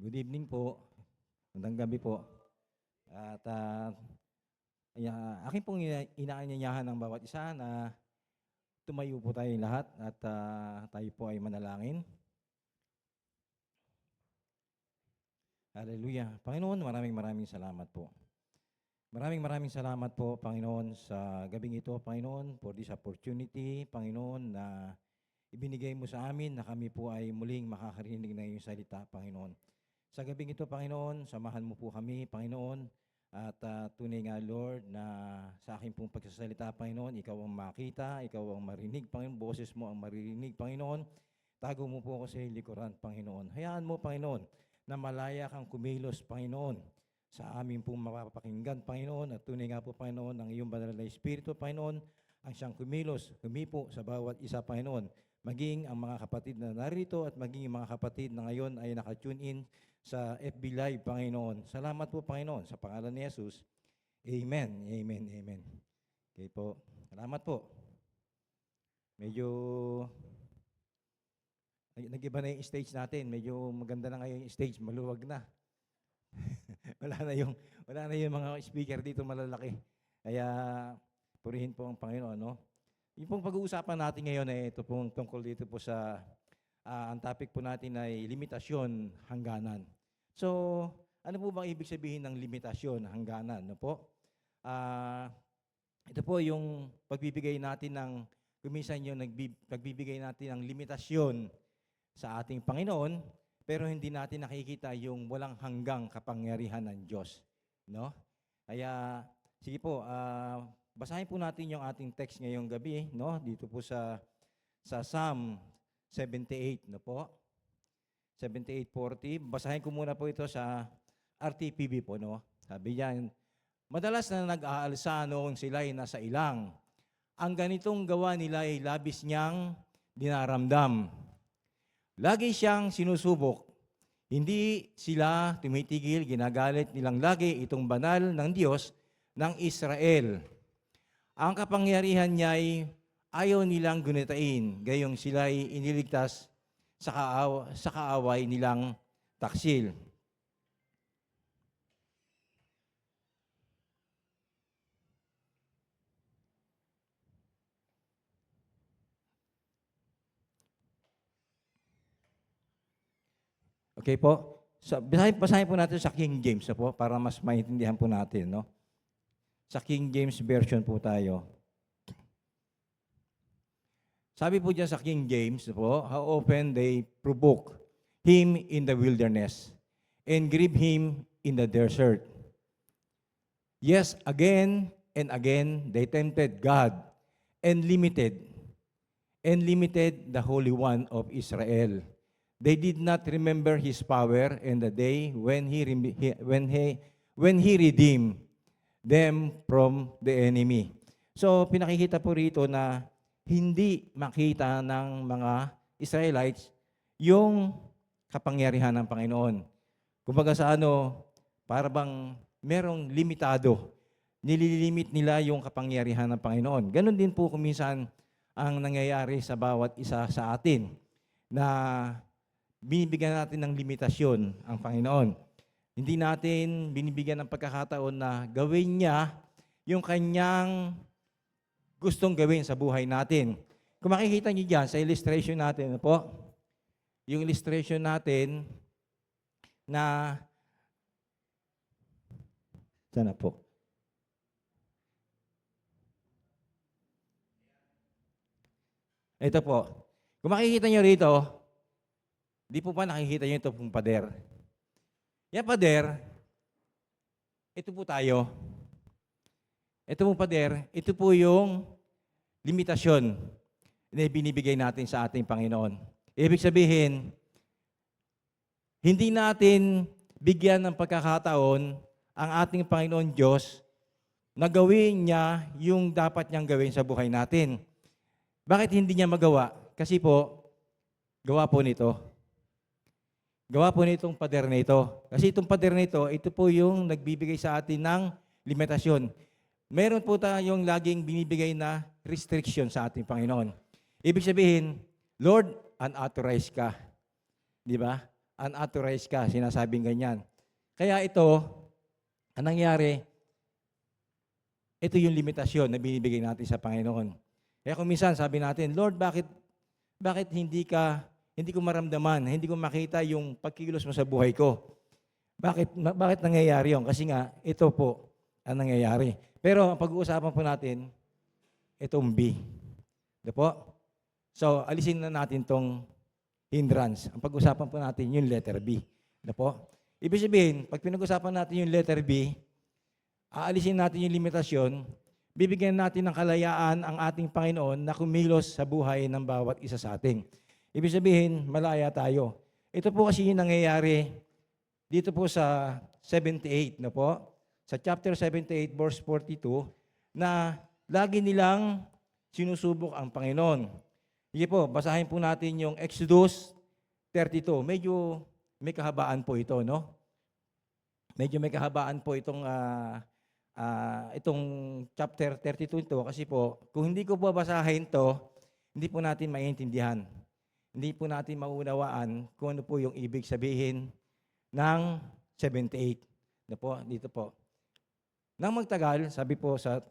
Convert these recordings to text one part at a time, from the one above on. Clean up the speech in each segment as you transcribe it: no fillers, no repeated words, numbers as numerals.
Good evening po. Magandang gabi po. At akin pong inaanyayahan ng bawat isa na tumayo po tayong lahat at tayo po ay manalangin. Hallelujah. Panginoon, maraming salamat po. Maraming salamat po, Panginoon, sa gabing ito, Panginoon, for this opportunity, Panginoon, na ibinigay mo sa amin na kami po ay muling makakarinig ng iyong salita, Panginoon. Sa gabing ito, Panginoon, samahan mo po kami, Panginoon, at tunay nga, Lord, na sa aking pong pagsasalita, Panginoon, ikaw ang makita, ikaw ang marinig, Panginoon, boses mo ang maririnig, Panginoon. Tago mo po ako sa iyong likuran, Panginoon. Hayaan mo, Panginoon, na malaya kang kumilos, Panginoon, sa aming pong mapapakinggan, Panginoon, at tunay nga po, Panginoon, ang iyong banal na Espiritu, Panginoon, ang siyang kumilos, humipo sa bawat isa, Panginoon, maging ang mga kapatid na narito at maging ang mga kapatid na ngayon ay nakatune in sa FB Live, Panginoon. Salamat po, Panginoon, sa pangalan ni Jesus. Amen, amen, amen. Okay po. Salamat po. Medyo nag-iba na yung stage natin. Medyo maganda na ngayon yung stage. Maluwag na. wala na yung mga speaker dito malalaki. Kaya purihin po ang Panginoon, no? Yung pong pag-uusapan natin ngayon ay ito pong tungkol dito po sa ang topic po natin ay limitasyon, hangganan. So, ano po bang ibig sabihin ng limitasyon, hangganan? No po? Ito po yung pagbibigay natin ng, kuminsan yung pagbibigay natin ng limitasyon sa ating Panginoon, pero hindi natin nakikita yung walang hanggang kapangyarihan ng Diyos. No? Kaya, sige po, basahin po natin yung ating text ngayong gabi, no? Dito po sa Psalm 78, no po? 78:40. Basahin ko muna po ito sa RTPB po, no? Sabi diyan, madalas na nag-aalsa noong sila ay nasa ilang. Ang ganitong gawa nila ay labis niyang dinaramdam. Lagi siyang sinusubok. Hindi sila tumitigil, ginagalit nilang lagi itong banal ng Diyos ng Israel. Ang kapangyarihan niya ay ayaw nilang gunitain, gayong sila ay iniligtas sa kaaway nilang taksil. Okay po? So, basahin po natin sa King James na po para mas maintindihan po natin, no? Sa King James Version po tayo. Sabi po dyan sa King James po, how often they provoke him in the wilderness and grieve him in the desert. Yes, again and again they tempted God and limited the Holy One of Israel. They did not remember his power in the day when he redeemed them from the enemy. So pinakikita po rito na hindi makita ng mga Israelites yung kapangyarihan ng Panginoon. Kumbaga sa para bang merong limitado. Nililimit nila yung kapangyarihan ng Panginoon. Ganon din po kuminsan ang nangyayari sa bawat isa sa atin na binibigyan natin ng limitasyon ang Panginoon. Hindi natin binibigyan ng pagkakataon na gawin niya yung kanyang gustong gawin sa buhay natin. Kung makikita niyo dyan sa illustration natin, po, yung illustration natin na, sana po. Ito po. Kung makikita niyo rito, di po pa nakikita niyo ito pong pader. Yan pader, ito po tayo. Ito pong pader, ito po yung limitasyon na binibigay natin sa ating Panginoon. Ibig sabihin, hindi natin bigyan ng pagkakataon ang ating Panginoon Diyos na gawin niya yung dapat niyang gawin sa buhay natin. Bakit hindi niya magawa? Kasi po, gawa po nito. Gawa po nitong pader na ito. Kasi itong pader na ito po yung nagbibigay sa atin ng limitasyon. Meron po tayong laging binibigay na restriction sa ating Panginoon. Ibig sabihin, Lord, unauthorized ka. Di ba? unauthorized ka, sinasabing ganyan. Kaya ito, ang nangyari, ito yung limitasyon na binibigay natin sa Panginoon. Kaya kung minsan sabi natin, Lord, bakit hindi ko maramdaman, hindi ko makita yung pagkikilos mo sa buhay ko? Bakit nangyayari yun? Kasi nga, ito po ang nangyayari. Pero ang pag-uusapan po natin, itong B. Ito po. So, alisin na natin tong hindrance. Ang pag-usapan po natin yung letter B. Ito po. Ibig sabihin, pag pinag-usapan natin yung letter B, aalisin natin yung limitasyon, bibigyan natin ng kalayaan ang ating Panginoon na kumilos sa buhay ng bawat isa sa atin. Ibig sabihin, malaya tayo. Ito po kasi yung nangyayari dito po sa 78, na po, sa chapter 78, verse 42, na lagi nilang sinusubok ang Panginoon. Sige po, basahin po natin yung Exodus 32. Medyo may kahabaan po ito, no? Medyo may kahabaan po itong chapter 32 ito kasi po, kung hindi ko po basahin to, hindi po natin maiintindihan. Hindi po natin maunawaan kung ano po yung ibig sabihin ng 78. Dito po. Nang magtagal, sabi po sa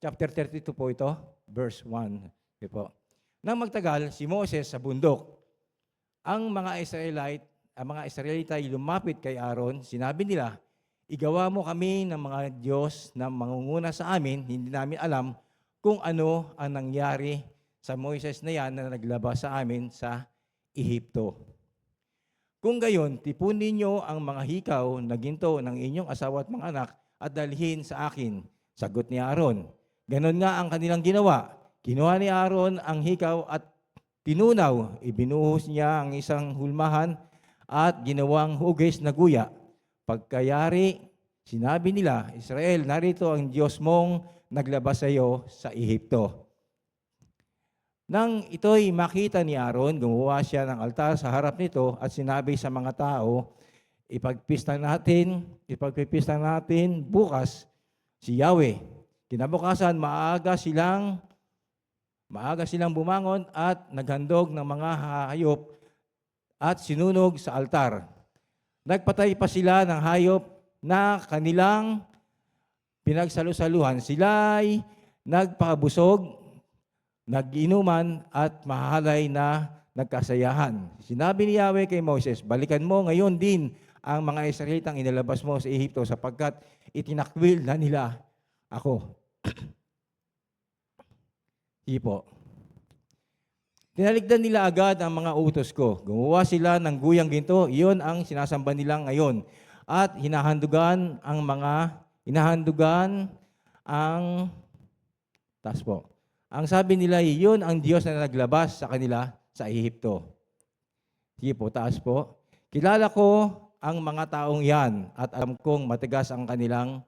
chapter 32 po ito, verse 1. Sabi po. Nang magtagal, si Moses sa bundok. Ang mga Israelite ay lumapit kay Aaron, sinabi nila, igawa mo kami ng mga Diyos na mangunguna sa amin, hindi namin alam kung ano ang nangyari sa Moises na yan na naglabas sa amin sa Ehipto. Kung gayon, tipunin niyo ang mga hikaw na ginto ng inyong asawa at mga anak at dalhin sa akin. Sagot ni Aaron. Ganon nga ang kanilang ginawa. Kinuha ni Aaron ang hikaw at tinunaw. Ibinuhos niya ang isang hulmahan at ginawang hugis na guya. Pagkayari, sinabi nila, Israel, narito ang Diyos mong naglabas sa iyo sa Ehipto. Nang ito'y makita ni Aaron, gumawa siya ng altar sa harap nito at sinabi sa mga tao, ipagpista natin bukas si Yahweh. Kinabukasan, maaga silang bumangon at naghandog ng mga hayop at sinunog sa altar. Nagpatay pa sila ng hayop na kanilang pinagsalusaluhan. Sila'y nagpakabusog, nag-inuman at mahalay na nagkasayahan. Sinabi ni Yahweh kay Moses, balikan mo ngayon din ang mga Israelitang inilabas mo sa Ehipto sapagkat itinakwil na nila ako. Sige po. Tinaligdan nila agad ang mga utos ko. Gumawa sila ng guyang ginto, iyon ang sinasamba nila ngayon. At hinahandugan taas po. Ang sabi nila, iyon ang Diyos na naglabas sa kanila sa Ehipto. Sige po, taas po. Kilala ko ang mga taong yan at alam kong matigas ang kanilang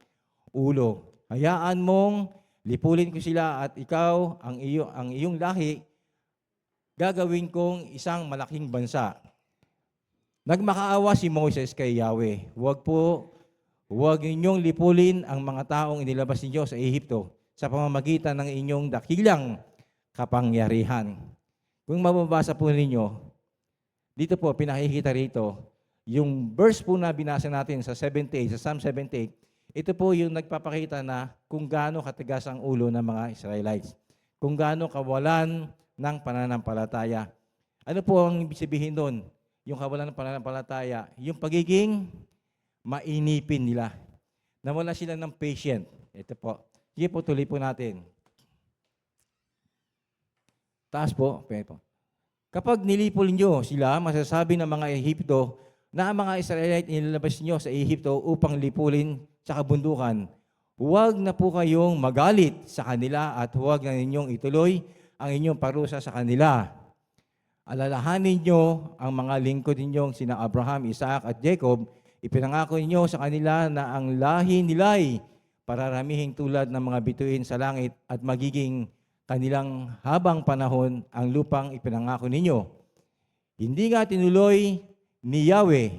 ulo. Hayaan mong lipulin ko sila at ikaw, ang iyong lahi, gagawin kong isang malaking bansa. Nagmakaawa si Moses kay Yahweh. Huwag ninyong lipulin ang mga taong inilabas ninyo sa Ehipto sa pamamagitan ng inyong dakilang kapangyarihan. Kung mababasa po ninyo, dito po, pinakikita rito, yung verse po na binasa natin sa 78, sa Psalm 78, ito po yung nagpapakita na kung gaano katigas ang ulo ng mga Israelites. Kung gaano kawalan ng pananampalataya. Ano po ang ibig sabihin doon? Yung kawalan ng pananampalataya, yung pagiging mainipin nila. Nawala sila ng patient. Ito po. Sige po, tuloy po natin. Taas po. Kapag nilipol nyo sila, masasabi ng mga Ehipto na ang mga Israelite inilabas nyo sa Ehipto upang lipulin sa kabundukan, huwag na po kayong magalit sa kanila at huwag na ninyong ituloy ang inyong parusa sa kanila. Alalahanin nyo ang mga lingkod ninyong sina Abraham, Isaac at Jacob. Ipinangako ninyo sa kanila na ang lahi nila'y pararamihing tulad ng mga bituin sa langit at magiging kanilang habang panahon ang lupang ipinangako ninyo. Hindi nga tinuloy ni Yahweh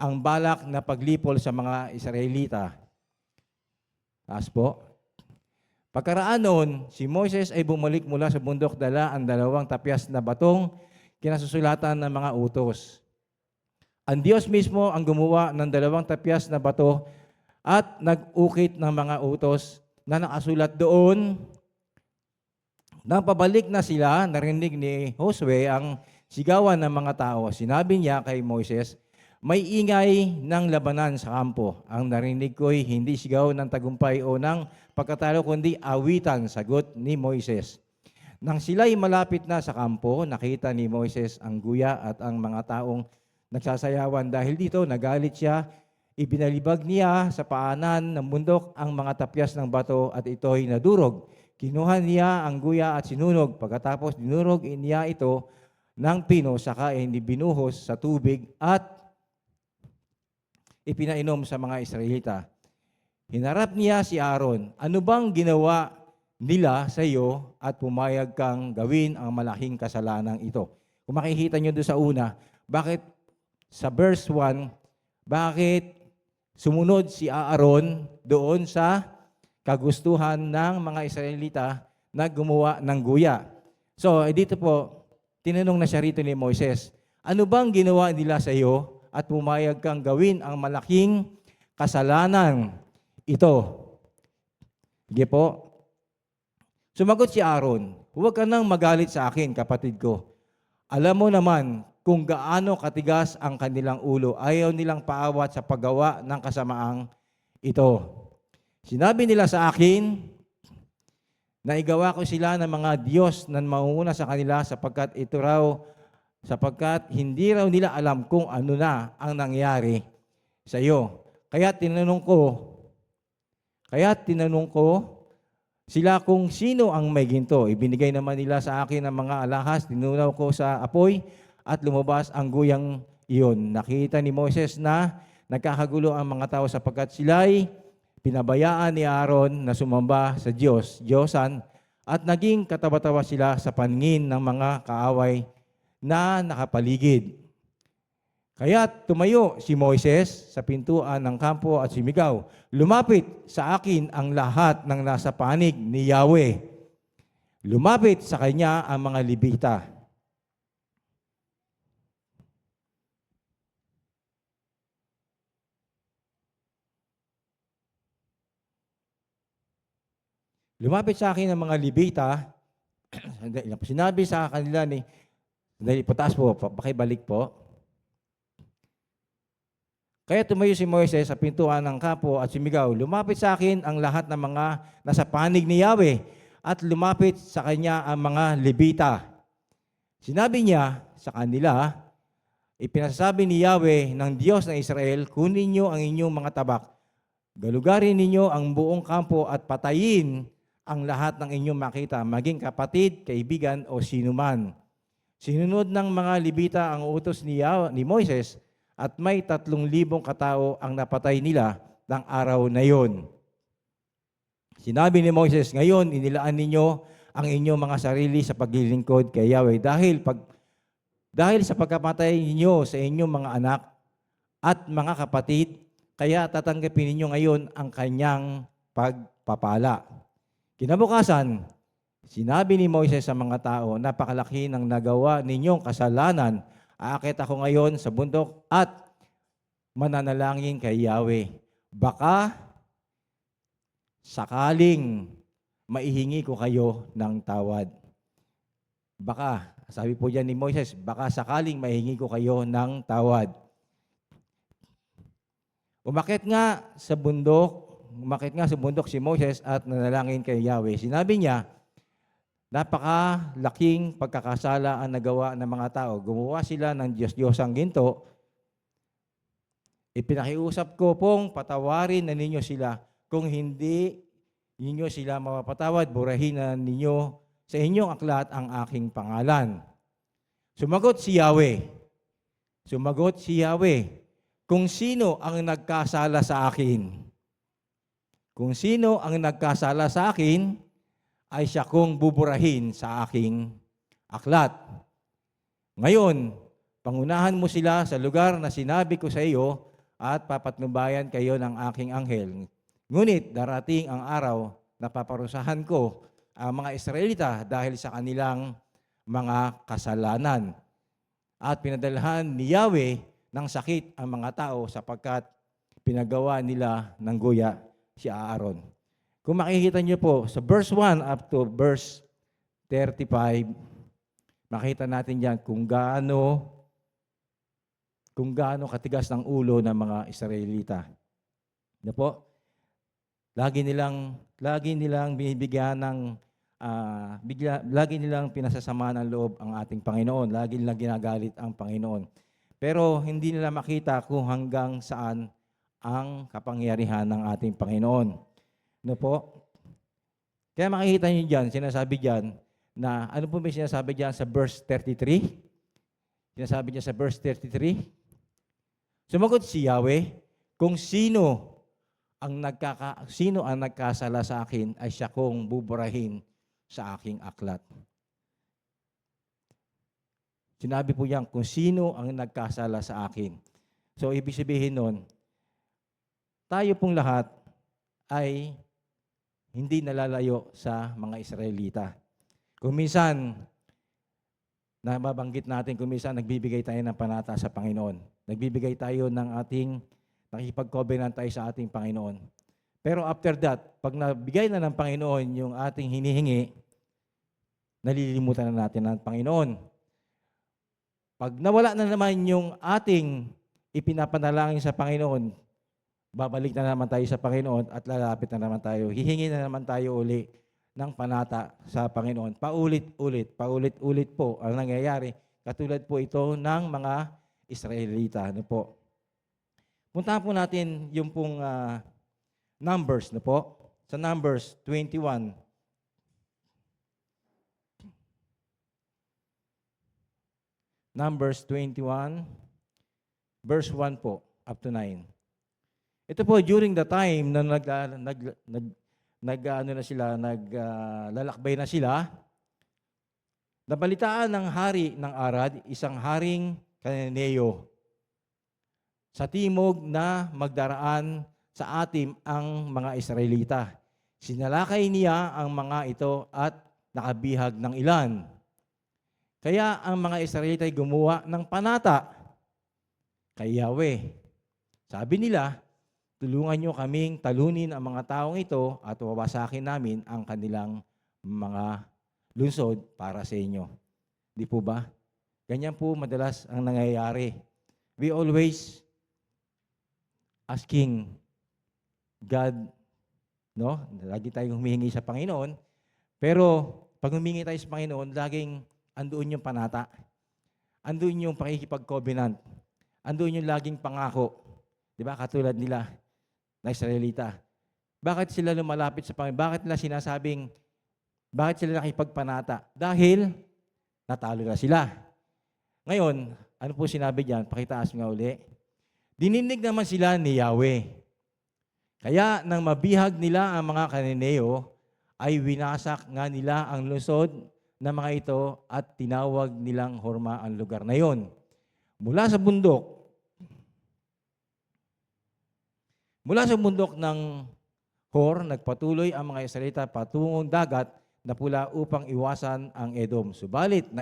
ang balak na paglipol sa mga Israelita. Taas po. Pagkaraan noon, si Moses ay bumalik mula sa bundok dala ang 2 tapyas na batong kinasusulatan ng mga utos. Ang Diyos mismo ang gumawa ng 2 tapyas na bato at nag-ukit ng mga utos na nakasulat doon. Nang pabalik na sila, narinig ni Josue ang sigawan ng mga tao. Sinabi niya kay Moises, may ingay ng labanan sa kampo. Ang narinig ko'y hindi sigaw ng tagumpay o ng pagkatalo, kundi awitan, sagot ni Moises. Nang sila'y malapit na sa kampo, nakita ni Moises ang guya at ang mga taong nagsasayawan. Dahil dito, nagalit siya. Ibinalibag niya sa paanan ng bundok ang mga tapyas ng bato at ito'y nadurog. Kinuha niya ang guya at sinunog. Pagkatapos dinurog niya ito ng pino, saka binuhos sa tubig at ipinainom sa mga Israelita. Hinarap niya si Aaron, ano bang ginawa nila sa iyo at pumayag kang gawin ang malaking kasalanang ito? Kung makikita nyo doon sa una, bakit sa verse 1, bakit sumunod si Aaron doon sa kagustuhan ng mga Israelita na gumawa ng guya? So, dito po, tinanong na siya rito ni Moises, ano bang ginawa nila sa iyo at pumayag kang gawin ang malaking kasalanan ito? Sige po. Sumagot si Aaron, huwag ka nang magalit sa akin, kapatid ko. Alam mo naman kung gaano katigas ang kanilang ulo. Ayaw nilang paawat sa paggawa ng kasamaang ito. Sinabi nila sa akin na igawa ko sila ng mga Diyos na mangunguna sa kanila sapagkat hindi raw nila alam kung ano na ang nangyari sa iyo. Kaya tinanong ko sila kung sino ang may ginto. Ibinigay naman nila sa akin ang mga alahas, tinunaw ko sa apoy at lumabas ang guyang iyon. Nakita ni Moses na nagkakagulo ang mga tao sapagkat sila'y pinabayaan ni Aaron na sumamba sa Diyosan at naging katawa-tawa sila sa paningin ng mga kaaway na nakapaligid. Kaya tumayo si Moises sa pintuan ng kampo at sumigaw, lumapit sa akin ang lahat ng nasa panig ni Yahweh. Lumapit sa kanya ang mga Levita. Lumapit sa akin ang mga Levita. Sinabi sa kanila ni, pataas po, pakibalik po. Kaya tumayo si Moises sa pintuan ng kampo at sumigaw, lumapit sa akin ang lahat ng mga nasa panig ni Yahweh at lumapit sa kanya ang mga Levita. Sinabi niya sa kanila, ipinasasabi ni Yahweh ng Diyos ng Israel, kunin niyo ang inyong mga tabak, galugarin ninyo ang buong kampo at patayin ang lahat ng inyong makita, maging kapatid, kaibigan o sinuman. Sinunod ng mga Levita ang utos ni Moises at may 3,000 katao ang napatay nila ng araw na yon. Sinabi ni Moises, ngayon inilaan ninyo ang inyong mga sarili sa paglilingkod kay Yahweh dahil sa pagkamatay ninyo sa inyong mga anak at mga kapatid, kaya tatanggapin ninyo ngayon ang kanyang pagpapala. Kinabukasan, sinabi ni Moises sa mga tao, napakalaki ng nagawa ninyong kasalanan. Aakit ako ngayon sa bundok at mananalangin kay Yahweh. Baka sakaling maihingi ko kayo ng tawad. Baka, sabi po dyan ni Moises, baka sakaling maihingi ko kayo ng tawad. Umakit nga sa bundok si Moses at nanalangin kay Yahweh. Sinabi niya, napakalaking pagkakasala ang nagawa ng mga tao. Gumawa sila ng Diyos-Diyosang ginto. Ipinakiusap ko pong patawarin na ninyo sila. Kung hindi ninyo sila mapapatawad, burahin na ninyo sa inyong aklat ang aking pangalan. Sumagot si Yahweh, kung sino ang nagkasala sa akin? Kung sino ang nagkasala sa akin, ay siya kong buburahin sa aking aklat. Ngayon, pangunahan mo sila sa lugar na sinabi ko sa iyo at papatnubayan kayo ng aking anghel. Ngunit darating ang araw na paparusahan ko ang mga Israelita dahil sa kanilang mga kasalanan. at pinadalhan ni Yahweh ng sakit ang mga tao sapagkat pinagawa nila ng guya si Aaron. Kung makikita niyo po sa verse 1 up to verse 35, makita natin diyan kung gaano katigas ng ulo ng mga Israelita. Ano po? Lagi nilang binibigyan ng lagi nilang pinasasama ng loob ang ating Panginoon. Lagi nilang ginagalit ang Panginoon. Pero hindi nila makita kung hanggang saan ang kapangyarihan ng ating Panginoon. Ano po? Kaya makikita niyo diyan, sinasabi diyan na ano po may sinasabi diyan sa verse 33? Sinasabi niya sa verse 33, sumagot si Yahweh, kung sino ang nagkasala sa akin ay siya kong buburahin sa aking aklat. Sinabi po yan, kung sino ang nagkasala sa akin. So, ibig sabihin nun, tayo pong lahat ay hindi nalalayo sa mga Israelita. Kung minsan, nababanggit natin, kung minsan nagbibigay tayo ng panata sa Panginoon. Nagbibigay tayo ng nakikipag-covenant tayo sa ating Panginoon. Pero after that, pag nabigay na ng Panginoon yung ating hinihingi, nalilimutan na natin ng Panginoon. Pag nawala na naman yung ating ipinapanalangin sa Panginoon, babalik na naman tayo sa Panginoon at lalapit na naman tayo. Hihingi na naman tayo uli ng panata sa Panginoon. Paulit-ulit po ang nangyayari. Katulad po ito ng mga Israelita. Ano po? Puntahan po natin yung pong Numbers. No po? Sa Numbers 21. Numbers 21, verse 1 po, up to 9. Ito po, during the time na naglalakbay na sila, nabalitaan ng hari ng Arad, isang haring Kananeo, sa timog na magdaraan sa atim ang mga Israelita. Sinalakay niya ang mga ito at nakabihag ng ilan. Kaya ang mga Israelita ay gumawa ng panata kay Yahweh. Sabi nila, tulungan niyo kaming talunin ang mga taong ito at wawasakin namin ang kanilang mga lungsod para sa inyo. Di po ba? Ganyan po madalas ang nangyayari. We always asking God, no? Lagi tayong humihingi sa Panginoon. Pero pag humingi tayo sa Panginoon, laging andoon yung panata. Andoon yung pakikipag-covenant. Andoon yung laging pangako. Di ba? Katulad nila na Israelita. Bakit sila lumalapit sa Panginoon? Bakit sila nakipagpanata? Dahil natalo na sila. Ngayon, ano po sinabi diyan? Pakitaas nga uli. Dininig naman sila ni Yahweh. Kaya nang mabihag nila ang mga Kananeo, ay winasak nga nila ang lungsod ng mga ito at tinawag nilang Horma ang lugar na yon. Mula sa bundok ng Hor, nagpatuloy ang mga Israelita patungong dagat na pula upang iwasan ang Edom. Subalit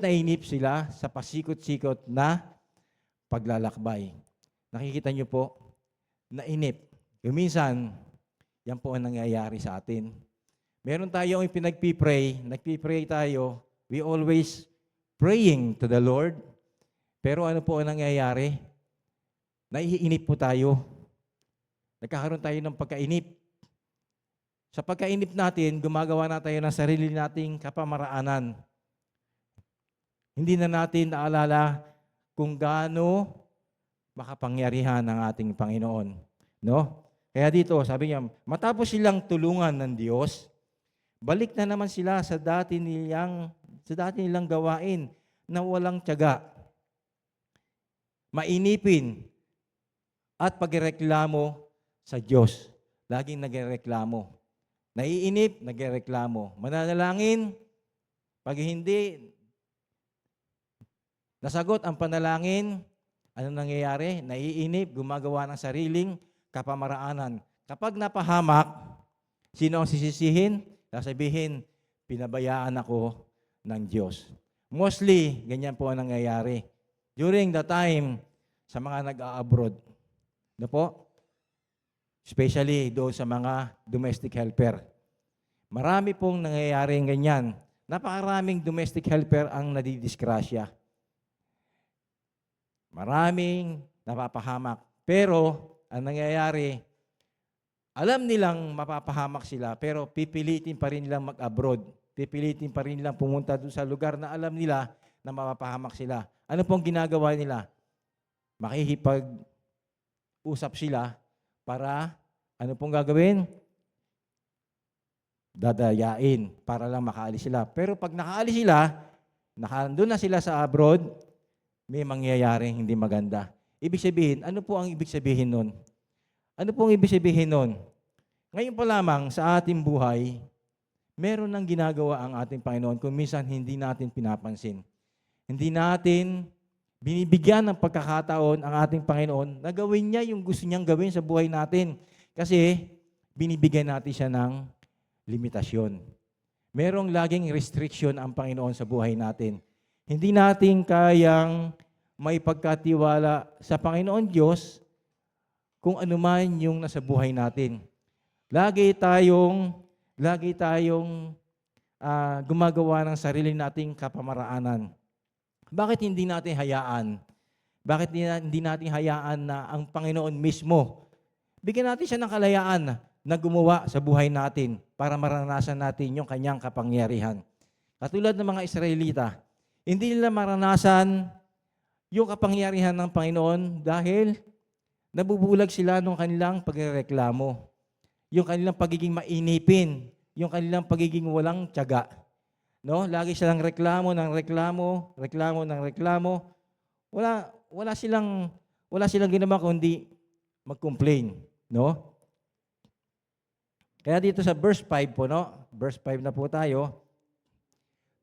nainip sila sa pasikot-sikot na paglalakbay. Nakikita niyo po, nainip. Yung minsan, yan po ang nangyayari sa atin. Meron tayong nagpipray tayo, we always praying to the Lord. Pero ano po ang nangyayari? Naiinip po tayo. Nagkakaroon tayo ng pagkainip. Sa pagkainip natin, gumagawa na tayo ng sarili nating kapamaraanan. Hindi na natin naalala kung gaano makapangyarihan ng ating Panginoon. No? Kaya dito, sabi niya, matapos silang tulungan ng Diyos, balik na naman sila sa dati nilang gawain na walang tiyaga. Mainipin at pagreklamo sa Diyos. Laging nagreklamo. Naiinip, nagreklamo. Mananalangin, pag hindi nasagot ang panalangin, ano nangyayari? Naiinip, gumagawa ng sariling kapamaraanan. Kapag napahamak, Sino ang sisisihin? Sasabihin, pinabayaan ako ng Diyos. Mostly, ganyan po ang nangyayari. During the time, sa mga nag-a-abroad, no po? Especially doon sa mga domestic helper. Marami pong nangyayaring ganyan. Napakaraming domestic helper ang nadidisgrasya. Maraming napapahamak. Pero, ang nangyayari, alam nilang mapapahamak sila, pero pipilitin pa rin nilang mag-abroad. Pipilitin pa rin nilang pumunta doon sa lugar na alam nila na mapapahamak sila. Ano pong ginagawa nila? Makikipag-usap sila para, ano pong gagawin? Dadayain para lang makaalis sila. Pero pag nakaalis sila, nakandun na sila sa abroad, may mangyayaring hindi maganda. Ibig sabihin, ano po ang ibig sabihin nun? Ano pong ibig sabihin nun? Ngayon pa lamang sa ating buhay, meron nang ginagawa ang ating Panginoon kung minsan hindi natin pinapansin. Hindi natin binibigyan ng pagkakataon ang ating Panginoon na gawin niya yung gusto niyang gawin sa buhay natin. Kasi binibigyan natin siya ng limitasyon. Merong laging restriction ang Panginoon sa buhay natin. Hindi natin kayang may pagkatiwala sa Panginoon Diyos kung ano man yung nasa buhay natin. Lagi tayong gumagawa ng sarili nating kapamaraanan. Bakit hindi natin hayaan? Bakit hindi natin hayaan na ang Panginoon mismo, bigyan natin siya ng kalayaan na gumawa sa buhay natin para maranasan natin yung kanyang kapangyarihan. Katulad ng mga Israelita, hindi nila maranasan yung kapangyarihan ng Panginoon dahil nabubulag sila ng kanilang pagrereklamo, yung kanilang pagiging mainipin, yung kanilang pagiging walang tiyaga. No? Lagi silang reklamo ng reklamo. Wala silang ginawa kundi mag-complain, no? Kaya dito sa verse 5 po, no? Verse 5 na po tayo.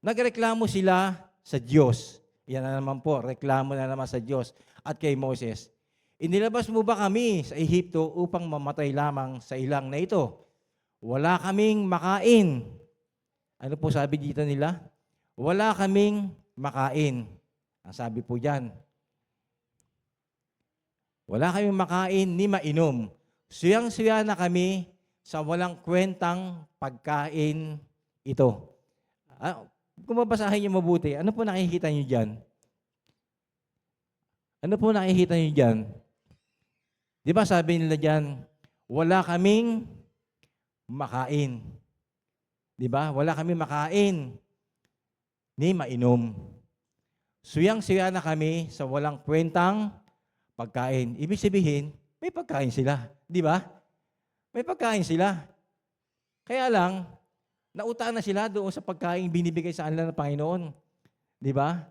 Nagreklamo sila sa Diyos. Yan na naman po, reklamo na naman sa Diyos at kay Moses. Inilabas mo ba kami sa Ehipto upang mamatay lamang sa ilang na ito? Wala kaming makain. Ano po sabi dito nila? Wala kaming makain. Ang sabi po diyan, wala kaming makain ni mainom. Suyang-suya na kami sa walang kwentang pagkain ito. Kung mabasahin niyo mabuti, ano po nakikita niyo diyan? Ano po nakikita niyo diyan? Di ba sabi nila diyan, wala kaming makain. Di ba? Wala kaming makain ni mainom. Suyang-suya na kami sa walang kwentang pagkain. Ibig sabihin, may pagkain sila. Di ba? May pagkain sila. Kaya lang, nauta na sila doon sa pagkain binibigay sa kanila ng Panginoon. Di ba?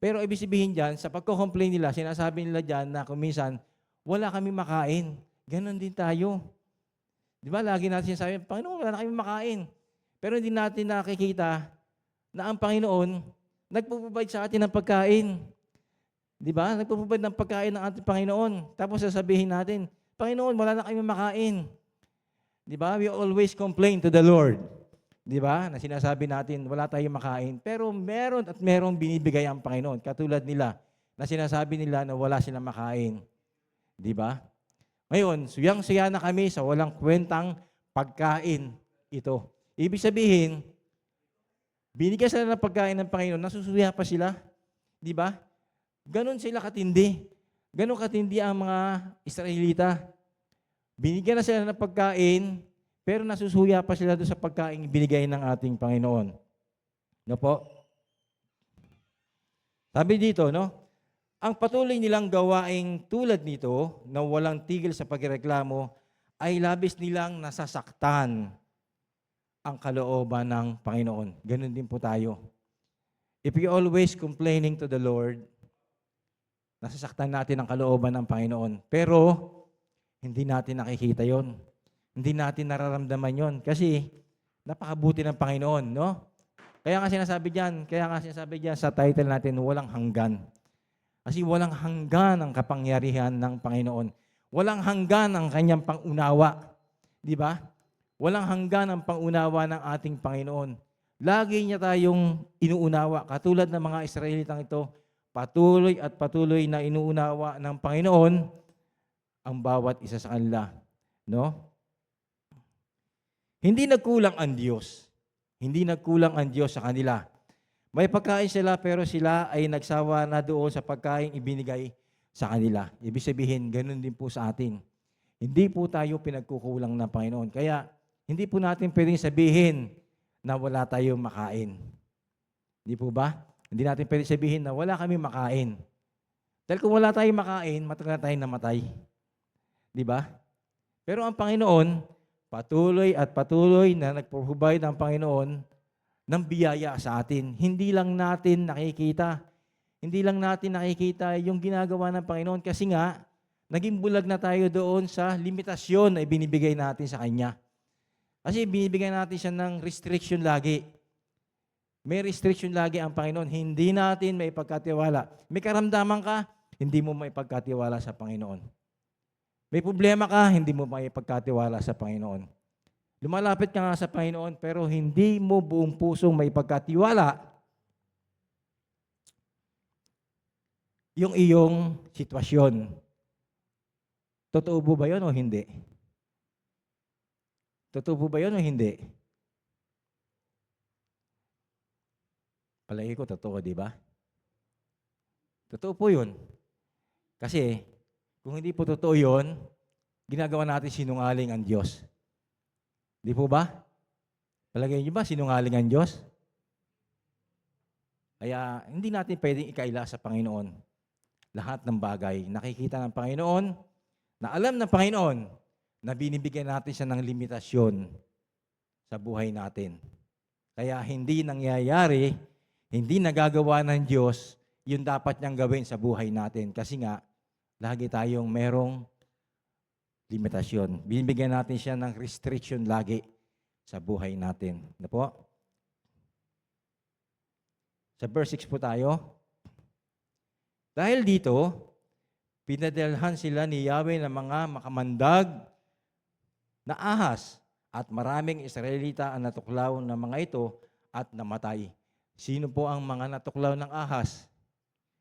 Pero ibig sabihin dyan, sa pagko-complain nila, sinasabi nila dyan na kung minsan, wala kami makain. Ganon din tayo. Di ba? Lagi natin sinasabi, Panginoon, wala na kami makain. Pero hindi natin nakikita na ang Panginoon nagpo-provide sa atin ng pagkain. Di ba? Nagpo-provide ng pagkain ng ating Panginoon. Tapos sasabihin natin, Panginoon, wala na kami makain. Di ba? We always complain to the Lord. Di ba? Na sinasabi natin, wala tayong makain. Pero meron at merong binibigay ang Panginoon. Katulad nila, na sinasabi nila na wala silang makain. Di ba? Ngayon, suyang-suya na kami sa walang kwentang pagkain ito. Ibig sabihin, binigyan sila ng pagkain ng Panginoon, nasusuya pa sila. Di ba? Ganon sila katindi. Ganon katindi ang mga Israelita. Binigyan na sila ng pagkain, pero nasusuya pa sila doon sa pagkain binigay ng ating Panginoon. No po? Sabi dito, no? Ang patuloy nilang gawaing tulad nito, na walang tigil sa pagreklamo, ay labis nilang nasasaktan ang kalooban ng Panginoon. Ganun din po tayo. If you always complaining to the Lord, nasasaktan natin ang kalooban ng Panginoon. Pero, hindi natin nakikita yon. Hindi natin nararamdaman yon. Kasi, napakabuti ng Panginoon, no? Kaya nga sinasabi diyan sa title natin, walang hanggan. Kasi walang hanggan ang kapangyarihan ng Panginoon. Walang hanggan ang kanyang pangunawa. Di ba? Walang hanggan ang pangunawa ng ating Panginoon. Lagi niya tayong inuunawa. Katulad ng mga Israelitang ito, patuloy at patuloy na inuunawa ng Panginoon ang bawat isa sa kanila. No? Hindi nagkulang ang Diyos. Hindi nagkulang ang Diyos sa kanila. May pagkain sila pero sila ay nagsawa na doon sa pagkain ibinigay sa kanila. Ibig sabihin, ganun din po sa atin. Hindi po tayo pinagkukulang ng Panginoon. Kaya, hindi po natin pwedeng sabihin na wala tayong makain. Hindi po ba? Hindi natin pwedeng sabihin na wala kami makain. Dahil kung wala tayong makain, matagal na tayong namatay. Di ba? Pero ang Panginoon, patuloy at patuloy na nagpo-provide ang Panginoon ng biyaya sa atin. Hindi lang natin nakikita. Hindi lang natin nakikita yung ginagawa ng Panginoon kasi nga, naging bulag na tayo doon sa limitasyon na ibinibigay natin sa Kanya. Kasi binibigyan natin siya ng restriction lagi. May restriction lagi ang Panginoon. Hindi natin may pagkatiwala. May karamdaman ka, hindi mo may pagkatiwala sa Panginoon. May problema ka, hindi mo may pagkatiwala sa Panginoon. Lumalapit ka nga sa Panginoon, pero hindi mo buong pusong may pagkatiwala yung iyong sitwasyon. Totoo po ba yun o hindi? Totoo po ba yun o hindi? Palagi ko totoo, di ba? Totoo po yun. Kasi, kung hindi po totoo yun, ginagawa natin sinungaling ang Diyos. Di po ba? Palagay niyo ba sinungaling ang Diyos? Kaya, hindi natin pwedeng ikaila sa Panginoon lahat ng bagay. Nakikita ng Panginoon, na alam ng Panginoon, na binibigyan natin siya ng limitasyon sa buhay natin. Kaya hindi nangyayari, hindi nagagawa ng Diyos yung dapat niyang gawin sa buhay natin. Kasi nga, lagi tayong merong limitasyon. Binibigyan natin siya ng restriction lagi sa buhay natin. Ano po? Sa verse 6 po tayo. Dahil dito, pinadalhan sila ni Yahweh ng mga makamandag na ahas at maraming Israelita ang natuklaw ng mga ito at namatay. Sino po ang mga natuklaw ng ahas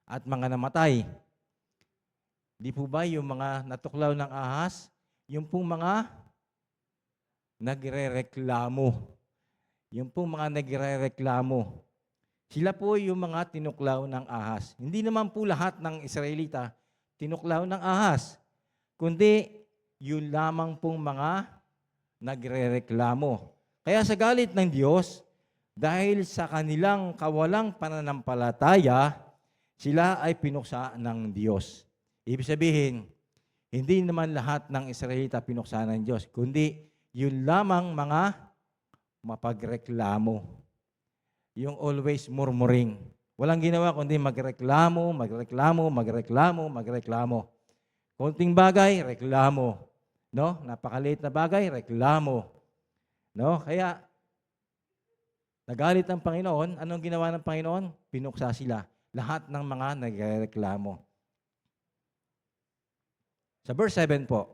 at mga namatay? Di po ba yung mga natuklaw ng ahas, yung pong mga nagrereklamo. Yung pong mga nagrereklamo. Sila po yung mga tinuklaw ng ahas. Hindi naman po lahat ng Israelita tinuklaw ng ahas, kundi yun lamang pong mga nagrereklamo. Kaya sa galit ng Diyos, dahil sa kanilang kawalang pananampalataya, sila ay pinuksa ng Diyos. Ibig sabihin, hindi naman lahat ng Israelita pinuksa ng Diyos, kundi yun lamang mga mapagreklamo. Yung always murmuring. Walang ginawa kundi magreklamo. Konting bagay, reklamo. No? Napakaliit na bagay, reklamo. No? Kaya, nagalit ang Panginoon. Anong ginawa ng Panginoon? Pinuksa sila. Lahat ng mga nagreklamo. Sa verse 7 po.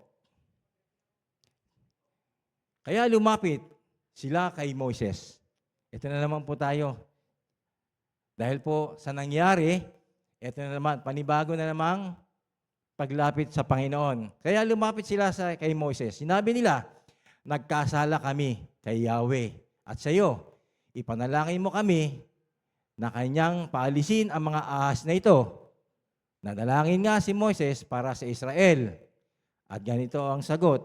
Kaya lumapit sila kay Moises. Ito na naman po tayo. Dahil po sa nangyari, ito na naman, panibago na namang paglapit sa Panginoon. Kaya lumapit sila kay Moises. Sinabi nila, nagkasala kami kay Yahweh at sa iyo. Ipanalangin mo kami na kanyang paalisin ang mga ahas na ito. Nadalangin nga si Moises para sa Israel. At ganito ang sagot.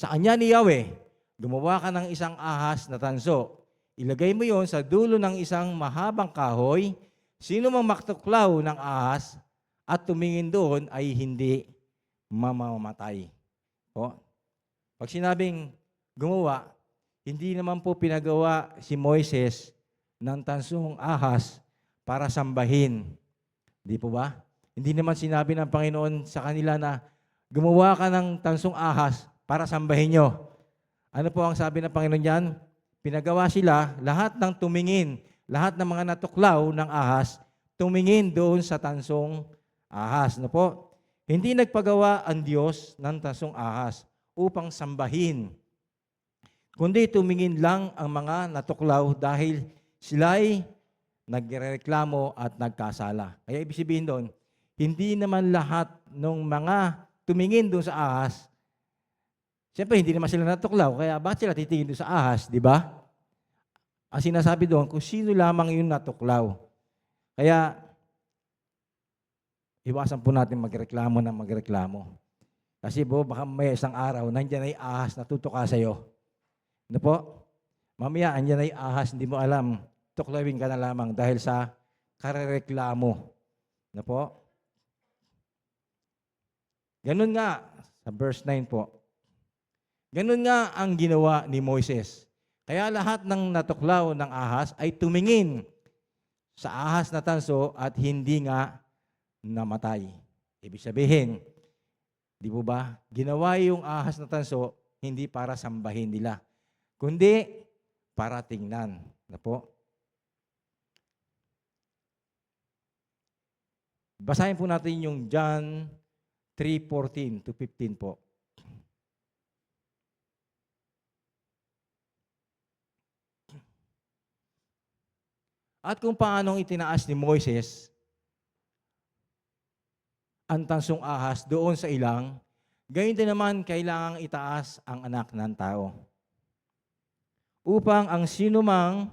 Sa kanya ni Yahweh, gumawa ka ng isang ahas na tanso. Ilagay mo yon sa dulo ng isang mahabang kahoy. Sino mang maktuklaw ng ahas at tumingin doon ay hindi mamamatay. O, pag sinabing gumawa, hindi naman po pinagawa si Moises ng tansong ahas para sambahin. Di po ba? Hindi naman sinabi ng Panginoon sa kanila na gumawa ka ng tansong ahas para sambahin nyo. Ano po ang sabi ng Panginoon diyan? Pinagawa sila, lahat ng tumingin, lahat ng mga natuklaw ng ahas, tumingin doon sa tansong ahas. No po? Hindi nagpagawa ang Diyos ng tansong ahas upang sambahin, kundi tumingin lang ang mga natuklaw dahil sila'y nagrereklamo at nagkasala. Kaya ibig sabihin doon, hindi naman lahat ng mga tumingin doon sa ahas, siyempre hindi naman sila natuklaw, kaya bakit sila titingin doon sa ahas, di ba? Ang sinasabi doon, kung sino lamang yung natuklaw. Kaya, iwasan po natin magreklamo ng magreklamo. Kasi po, baka may isang araw, nandyan ay ahas na tutuka sa'yo. Ano po? Mamaya, andyan ay ahas, hindi mo alam. Tuklawin ka na lamang dahil sa karereklamo. Ano po? Ganun nga, sa verse 9 po. Ganun nga ang ginawa ni Moises. Kaya lahat ng natuklaw ng ahas ay tumingin sa ahas na tanso at hindi nga namatay. Ibig sabihin, di po ba, ginawa yung ahas na tanso hindi para sambahin nila, kundi para tingnan. Na po? Basahin po natin yung John 3:14 to 15 po. At kung paanong itinaas ni Moises ang tansong ahas doon sa ilang, gayon din naman kailangang itaas ang anak ng tao. Upang ang sinumang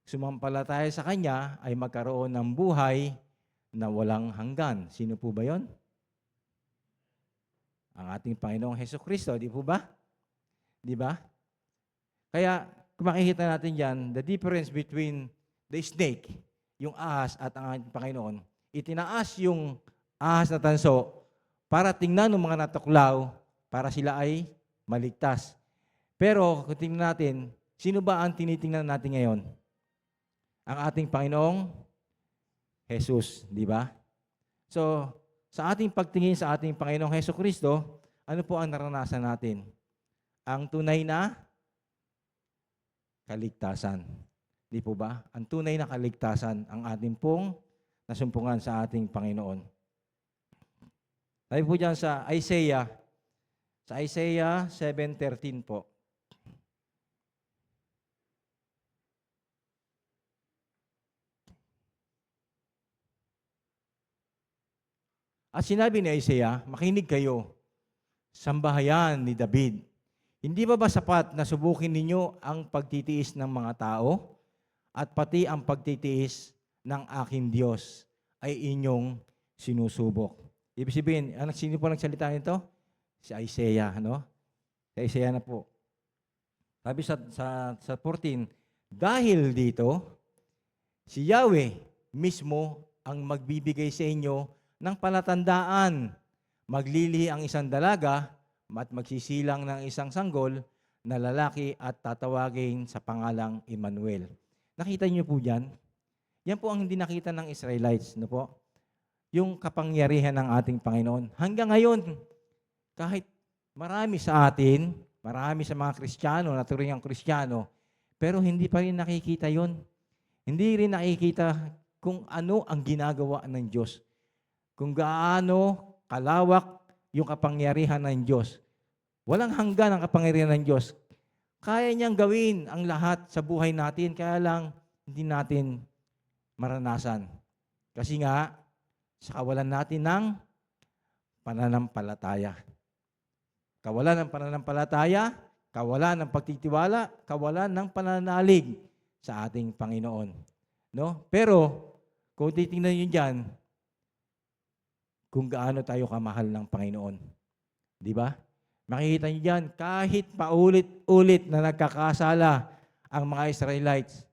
sumampalataya sa Kanya ay magkaroon ng buhay na walang hanggan. Sino po ba yon? Ang ating Panginoong Hesukristo, di po ba? Di ba? Kaya, kung makikita natin dyan, the difference between the snake, yung ahas at ang ating Panginoon, itinaas yung ahas na tanso para tingnan ng mga natuklaw para sila ay maligtas. Pero kung tingnan natin, sino ba ang tinitingnan natin ngayon? Ang ating Panginoong Jesus, di ba? So, sa ating pagtingin sa ating Panginoong Hesukristo, ano po ang naranasan natin? Ang tunay na kaligtasan. Di po ba? Ang tunay na kaligtasan ang ating pong nasumpungan sa ating Panginoon. Tayo po dyan sa Isaiah 7:13 po. At sinabi ni Isaiah, makinig kayo, sambahayan ni David. Hindi ba sapat na subukin ninyo ang pagtitiis ng mga tao at pati ang pagtitiis ng aking Diyos ay inyong sinusubok? Ibig sabihin, sino po nagsalita nito? Si Isaiah, no? Si Isaiah na po. Sabi sa 14, dahil dito, si Yahweh mismo ang magbibigay sa inyo ng palatandaan. Maglilihi ang isang dalaga at magsisilang ng isang sanggol na lalaki at tatawagin sa pangalang Emmanuel. Nakita niyo po dyan? Yan po ang hindi nakita ng Israelites. No po? Yung kapangyarihan ng ating Panginoon. Hanggang ngayon, kahit marami sa atin, marami sa mga Kristiyano, naturingang Kristiyano, pero hindi pa rin nakikita yon. Hindi rin nakikita kung ano ang ginagawa ng Diyos. Kung gaano kalawak yung kapangyarihan ng Diyos. Walang hanggan ang kapangyarihan ng Diyos. Kaya niyang gawin ang lahat sa buhay natin, kaya lang hindi natin maranasan. Kasi nga, sa kawalan natin ng pananampalataya. Kawalan ng pananampalataya, kawalan ng pagtitiwala, kawalan ng pananalig sa ating Panginoon. No? Pero, kung titingnan nyo dyan, kung gaano tayo kamahal ng Panginoon. Di ba? Makikita niyo diyan, kahit paulit-ulit na nagkakasala ang mga Israelites,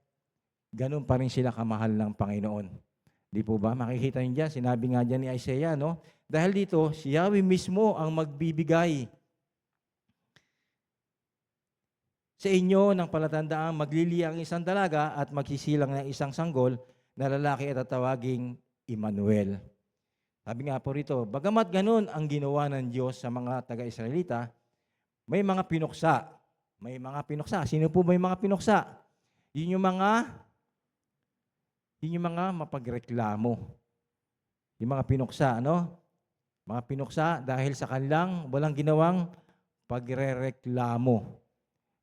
ganun pa rin sila kamahal ng Panginoon. Di po ba? Makikita niyo diyan, sinabi nga diyan ni Isaiah, no? Dahil dito, si Yahweh mismo ang magbibigay sa inyo ng palatandaang maglili ang isang dalaga at magsisilang ng isang sanggol na lalaki at tatawaging Emmanuel. Sabi nga po rito, bagamat ganun ang ginawa ng Diyos sa mga taga-Israelita, may mga pinuksa. May mga pinuksa. Sino po may mga pinuksa? Yun yung mga mapagreklamo. Yung mga pinuksa, ano? Mga pinuksa dahil sa kanilang walang ginawang pagrereklamo.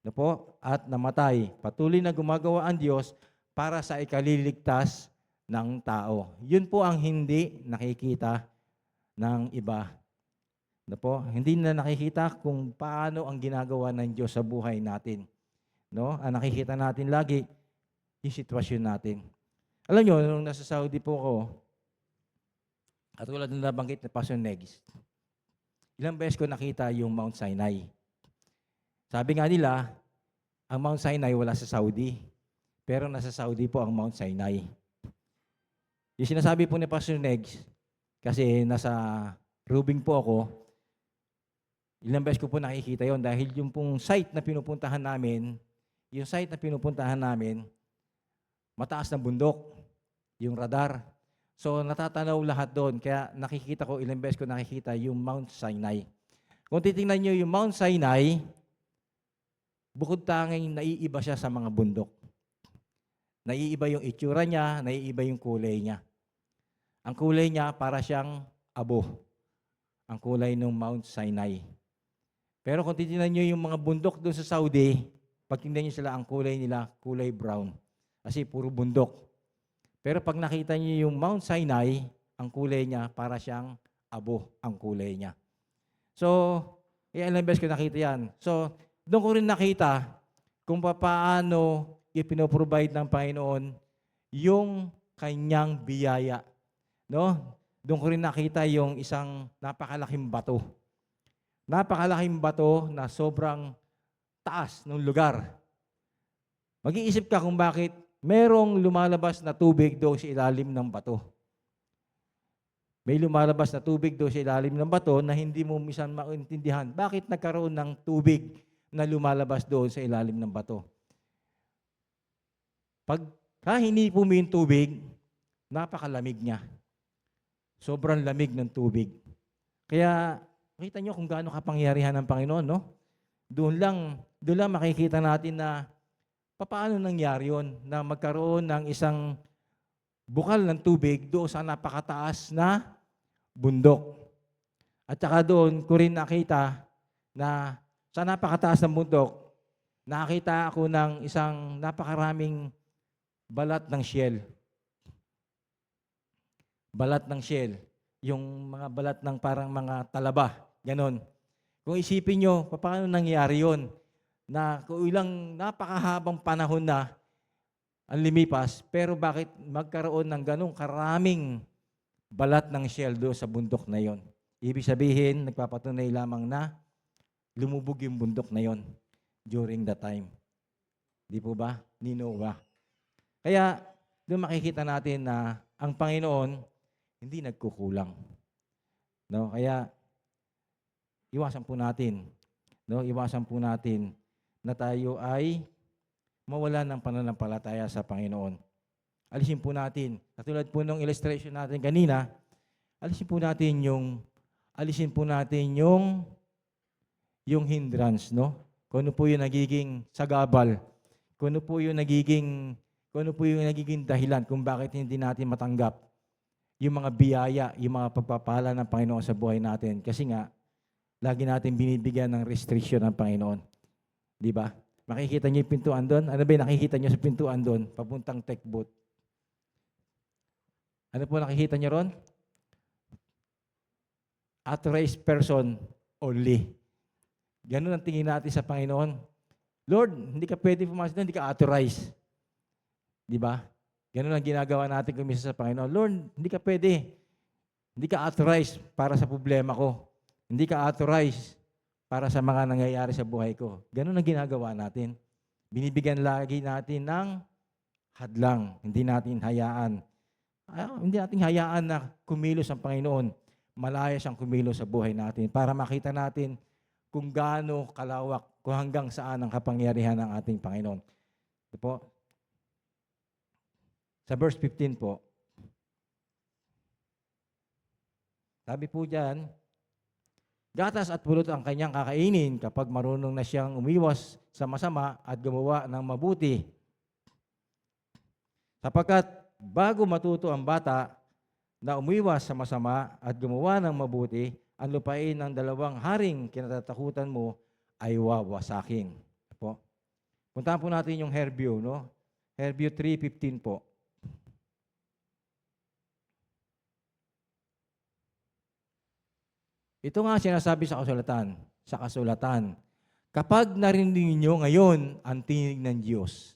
No po? At namatay. Patuloy na gumagawa ang Diyos para sa ikaliligtas ng tao. Yun po ang hindi nakikita ng iba. No po? Hindi na nakikita kung paano ang ginagawa ng Diyos sa buhay natin. No? Ang nakikita natin lagi, yung sitwasyon natin. Alam nyo, nung nasa Saudi po ako, at tulad ng nabanggit na Pastor Negs, ilang beses ko nakita yung Mount Sinai. Sabi nga nila, ang Mount Sinai wala sa Saudi. Pero nasa Saudi po ang Mount Sinai. Yung sinasabi po ni Pastor Negs, kasi nasa Rubing po ako, ilang beses ko po nakikita yon dahil yung pong site na pinupuntahan namin, mataas na bundok, yung radar. So natatanaw lahat doon, kaya nakikita ko, ilang beses ko nakikita yung Mount Sinai. Kung titingnan nyo yung Mount Sinai, bukod tanging naiiba siya sa mga bundok. Naiiba yung itsura niya, naiiba yung kulay niya. Ang kulay niya para siyang abo. Ang kulay ng Mount Sinai. Pero kung titingnan nyo yung mga bundok doon sa Saudi, pag tingnan nyo sila, ang kulay nila, kulay brown. Kasi puro bundok. Pero pag nakita niyo yung Mount Sinai, ang kulay niya para siyang abo ang kulay niya. So, ilang beses ko nakita yan. So, doon ko rin nakita kung paano ipinoprovide ng Panginoon yung kanyang biyaya. No? Doon ko rin nakita yung isang napakalaking bato. Napakalaking bato na sobrang taas ng lugar. Mag-iisip ka kung bakit merong lumalabas na tubig doon sa ilalim ng bato. May lumalabas na tubig doon sa ilalim ng bato na hindi mo minsan maintindihan. Bakit nagkaroon ng tubig na lumalabas doon sa ilalim ng bato? Pag hinipo mo yung tubig, napakalamig niya. Sobrang lamig ng tubig. Kaya, makita nyo kung gaano kapangyarihan ng Panginoon, no? Doon lang makikita natin na paano nangyari yun na magkaroon ng isang bukal ng tubig doon sa napakataas na bundok. At saka doon ko rin nakita na sa napakataas ng bundok, nakita ako ng isang napakaraming balat ng shell. Balat ng shell. Yung mga balat ng parang mga talaba. Ganon. Kung isipin nyo, paano nangyari yun? Na kung ilang napakahabang panahon na ang lumipas, pero bakit magkaroon ng ganong karaming balat ng shell doon sa bundok na yon? Ibig sabihin, nagpapatunay lamang na lumubog yung bundok na yon during that time. Di po ba? Ni Noah. Kaya, doon makikita natin na ang Panginoon hindi nagkukulang. No? Kaya, iwasan po natin. No? Iwasan po natin na tayo ay mawala ng pananampalataya sa Panginoon. Alisin po natin. Katulad po ng illustration natin kanina, alisin po natin yung hindrance, no? Kung ano po yung nagiging sagabal, kung ano po yung nagiging dahilan kung bakit hindi natin matanggap yung mga biyaya, yung mga pagpapala ng Panginoon sa buhay natin. Kasi nga, lagi natin binibigyan ng restriction ng Panginoon. Di ba? Makikita niyo yung pintuan doon? Ano ba yung nakikita niyo sa pintuan doon? Papuntang tech booth. Ano po nakikita niyo ron? Authorized person only. Ganun ang tingin natin sa Panginoon. Lord, hindi ka pwede pumasok doon, hindi ka authorized. Di ba? Ganun ang ginagawa natin kung minsan sa Panginoon. Lord, hindi ka pwede. Hindi ka authorized para sa problema ko. Hindi ka authorized para sa mga nangyayari sa buhay ko. Ganun ang ginagawa natin. Binibigyan lagi natin ng hadlang. Hindi natin hayaan na kumilos ang Panginoon. Malaya siyang kumilos sa buhay natin para makita natin kung gaano kalawak, kung hanggang saan ang kapangyarihan ng ating Panginoon. Ito po. Sa verse 15 po, sabi po dyan, gatas at pulot ang kanyang kakainin kapag marunong na siyang umiwas sa masama at gumawa ng mabuti. Sapagkat bago matuto ang bata, na umiwas sa masama at gumawa ng mabuti, ang lupain ng dalawang haring kinatatakutan mo ay wawasakin. Po. Puntahan po natin yung Herbio, no? Herbio 3:15 po. Ito nga sinasabi sa kasulatan. Kapag narinig niyo ngayon ang tinig ng Diyos,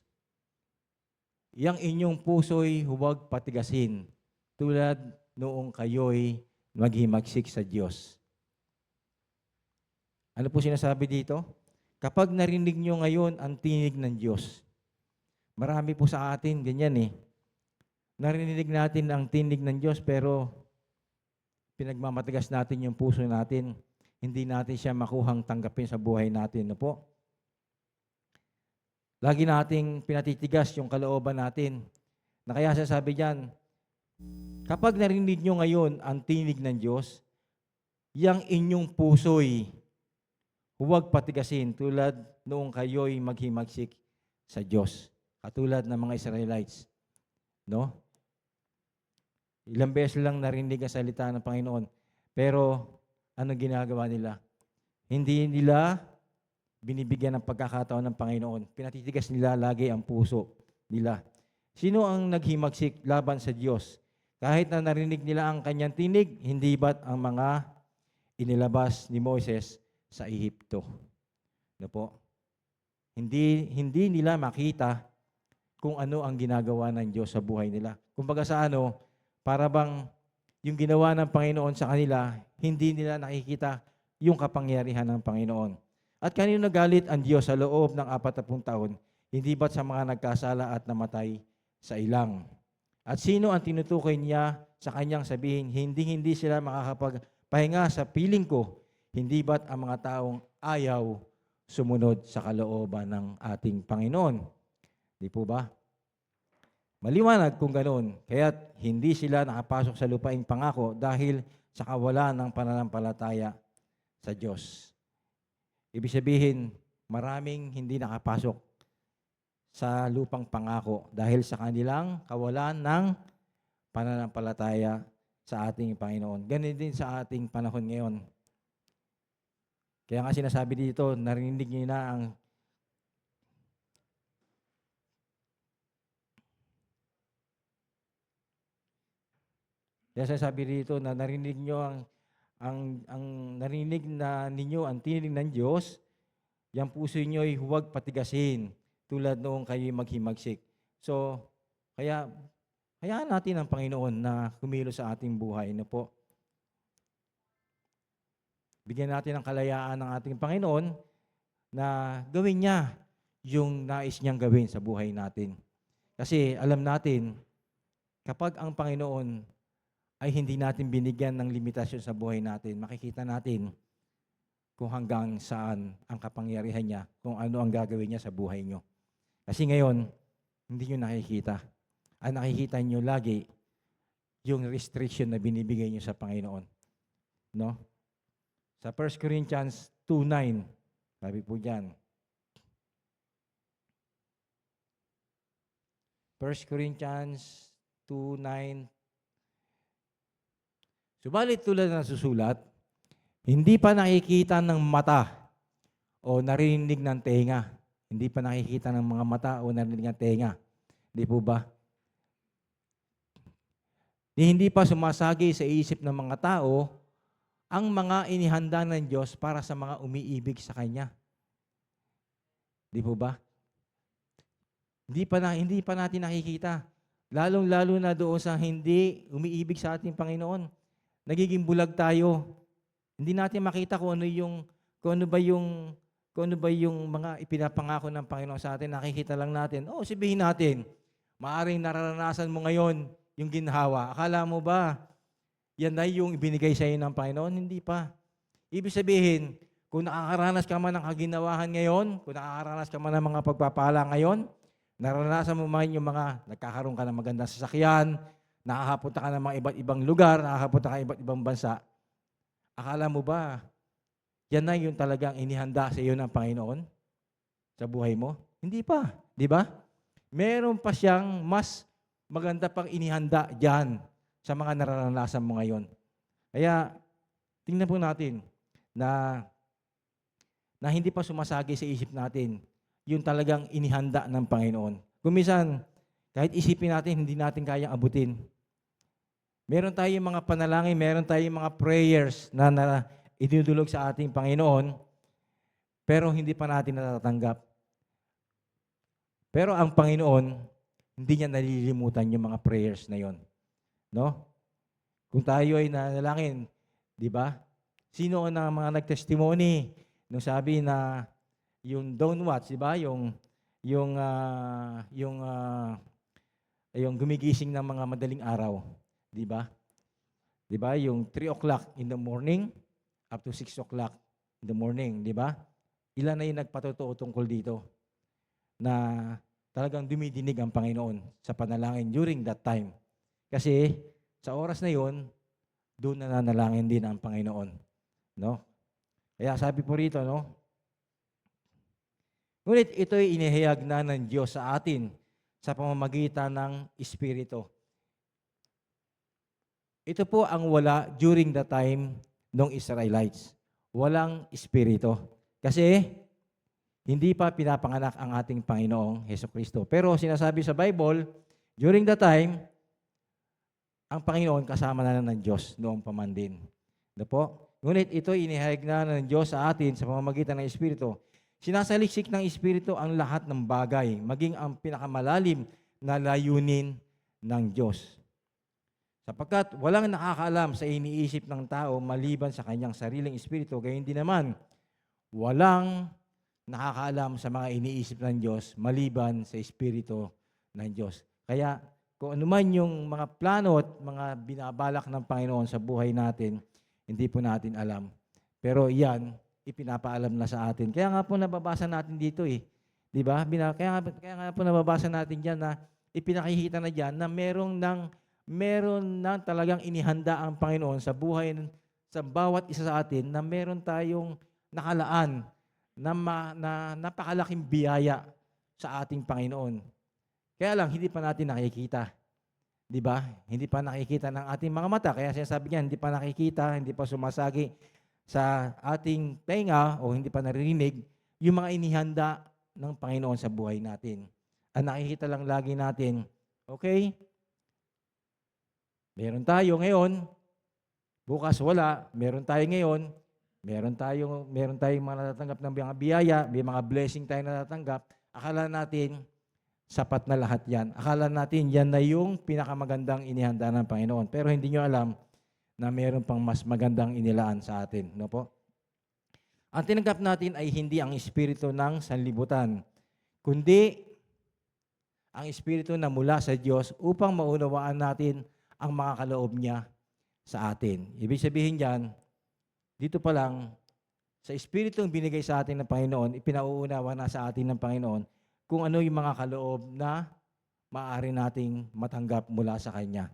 iyang inyong puso'y huwag patigasin, tulad noong kayo'y maghimagsik sa Diyos. Ano po sinasabi dito? Kapag narinig niyo ngayon ang tinig ng Diyos, marami po sa atin ganyan eh. Narinig natin ang tinig ng Diyos pero pinagmamatigas natin yung puso natin. Hindi natin siya makuhang tanggapin sa buhay natin. No po? Lagi nating pinatitigas yung kalooban natin. Na kaya sasabi diyan, kapag narinig nyo ngayon ang tinig ng Diyos, yang inyong puso'y huwag patigasin tulad noong kayo'y maghimagsik sa Diyos. Katulad ng mga Israelites. No? Ilang beses lang narinig ang salita ng Panginoon. Pero, ano ginagawa nila? Hindi nila binibigyan ng pagkakataon ng Panginoon. Pinatitigas nila lagi ang puso nila. Sino ang naghimagsik laban sa Diyos? Kahit na narinig nila ang kanyang tinig, hindi ba't ang mga inilabas ni Moses sa Ehipto? Ano po? Hindi nila makita kung ano ang ginagawa ng Diyos sa buhay nila. Kumbaga sa ano, para bang yung ginawa ng Panginoon sa kanila, hindi nila nakikita yung kapangyarihan ng Panginoon. At kanino nagalit ang Diyos sa loob ng 40 taon, hindi ba't sa mga nagkasala at namatay sa ilang? At sino ang tinutukoy niya sa kanyang sabihin, hindi sila makakapagpahinga sa piling ko, hindi ba't ang mga taong ayaw sumunod sa kalooban ng ating Panginoon? Di po ba? Maliwanag kung ganoon, kaya't hindi sila nakapasok sa lupaing pangako dahil sa kawalan ng pananampalataya sa Diyos. Ibig sabihin, maraming hindi nakapasok sa lupang pangako dahil sa kanilang kawalan ng pananampalataya sa ating Panginoon. Ganun din sa ating panahon ngayon. Kaya nga sinasabi dito, narinig niyo na ang Kaya sasabi dito na narinig nyo ang narinig na ninyo ang tinig ng Diyos, yung puso nyo ay huwag patigasin tulad noong kayo maghimagsik. So, hayaan natin ang Panginoon na kumilos sa ating buhay. No po? Bigyan natin ng kalayaan ng ating Panginoon na gawin niya yung nais niyang gawin sa buhay natin. Kasi alam natin, kapag ang Panginoon ay hindi natin binigyan ng limitasyon sa buhay natin, makikita natin kung hanggang saan ang kapangyarihan niya, kung ano ang gagawin niya sa buhay niyo. Kasi ngayon, hindi niyo nakikita. Ang nakikita niyo lagi, yung restriction na binibigay niyo sa Panginoon. No? Sa 1 Corinthians 2:9, sabi po diyan. 1 Corinthians 2:9. Subalit tulad ng susulat, hindi pa nakikita ng mata o narinig ng tenga. Hindi pa nakikita ng mga mata o narinig ng tenga. Di po ba? Hindi pa sumasagi sa isip ng mga tao ang mga inihanda ng Diyos para sa mga umiibig sa Kanya. Di po ba? Hindi pa natin nakikita. Lalong-lalo na doon sa hindi umiibig sa ating Panginoon. Nagiging bulag tayo. Hindi natin makita kung ano ba yung mga ipinapangako ng Panginoon sa atin. Nakikita lang natin. Sabihin natin, maaring nararanasan mo ngayon yung ginhawa. Akala mo ba, yan ay yung ibinigay sa iyo ng Panginoon? Hindi pa. Ibig sabihin, kung nakakaranas ka man ng kaginawahan ngayon, kung nakakaranas ka man ng mga pagpapala ngayon, naranasan mo man yung mga nagkakaroon ka ng magandang sasakyan, nakakapunta ka ng mga iba't ibang lugar, nakakapunta ka ng iba't ibang bansa. Akala mo ba, yan na yung talagang inihanda sa iyo ng Panginoon sa buhay mo? Hindi pa. Di ba? Meron pa siyang mas maganda pang inihanda dyan sa mga nararanasan mo ngayon. Kaya, tingnan po natin na hindi pa sumasagi sa isip natin yung talagang inihanda ng Panginoon. Kung minsan, kahit isipin natin, hindi natin kayang abutin. Meron tayong mga panalangin, meron tayong mga prayers na idinudulog sa ating Panginoon, pero hindi pa natin natatanggap. Pero ang Panginoon, hindi niya nalilimutan yung mga prayers na yon, no? Kung tayo ay nanalangin, di ba? Sino ang mga nag-testimony nung sabi na yung don't watch, di ba? Yung gumigising ng mga madaling araw, di ba? Di ba? Yung 3 o'clock in the morning up to 6 o'clock in the morning, di ba? Ilan na yung nagpatotoo tungkol dito na talagang dumidinig ang Panginoon sa panalangin during that time. Kasi sa oras na yon, doon na nanalangin din ang Panginoon, no? Kaya sabi po rito, no? Ngunit ito'y inihayag na ng Diyos sa atin sa pamamagitan ng Espiritu. Ito po ang wala during the time ng Israelites. Walang Espiritu. Kasi hindi pa pinapanganak ang ating Panginoong Hesukristo. Pero sinasabi sa Bible, during the time, ang Panginoon kasama na ng Diyos noong pamandin. Ano po? Ngunit ito inihayag na ng Diyos sa atin sa pamamagitan ng Espiritu. Sinasaliksik ng Espiritu ang lahat ng bagay, maging ang pinakamalalim na layunin ng Diyos. Sapagkat walang nakakaalam sa iniisip ng tao maliban sa kanyang sariling espiritu, gayon din naman, walang nakakaalam sa mga iniisip ng Diyos maliban sa espiritu ng Diyos. Kaya kung ano man yung mga plano at mga binabalak ng Panginoon sa buhay natin, hindi po natin alam. Pero yan, ipinapaalam na sa atin. Kaya nga po nababasa natin dito eh. Di ba? Kaya nga po nababasa natin dyan na ipinakikita na dyan na meron nang talagang inihanda ang Panginoon sa buhay sa bawat isa sa atin na meron tayong nakalaan na napakalaking biyaya sa ating Panginoon. Kaya lang, hindi pa natin nakikita. Di ba? Hindi pa nakikita ng ating mga mata. Kaya sinasabi niya, hindi pa nakikita, hindi pa sumasagi sa ating tenga o hindi pa naririnig yung mga inihanda ng Panginoon sa buhay natin. Ang nakikita lang lagi natin, okay, meron tayo ngayon, bukas wala, meron tayo ngayon, meron tayong mga natatanggap ng mga biyaya, may mga blessing tayo natatanggap, akala natin, sapat na lahat yan. Akala natin yan na yung pinakamagandang inihanda ng Panginoon. Pero hindi nyo alam na meron pang mas magandang inilaan sa atin. No po? Ang tinanggap natin ay hindi ang espiritu ng sanlibutan, kundi ang espiritu na mula sa Diyos upang maunawaan natin ang mga kaloob niya sa atin. Ibig sabihin diyan, dito pa lang, sa espiritu ng binigay sa atin ng Panginoon, ipinauunawa na sa atin ng Panginoon kung ano yung mga kaloob na maaari nating matanggap mula sa Kanya.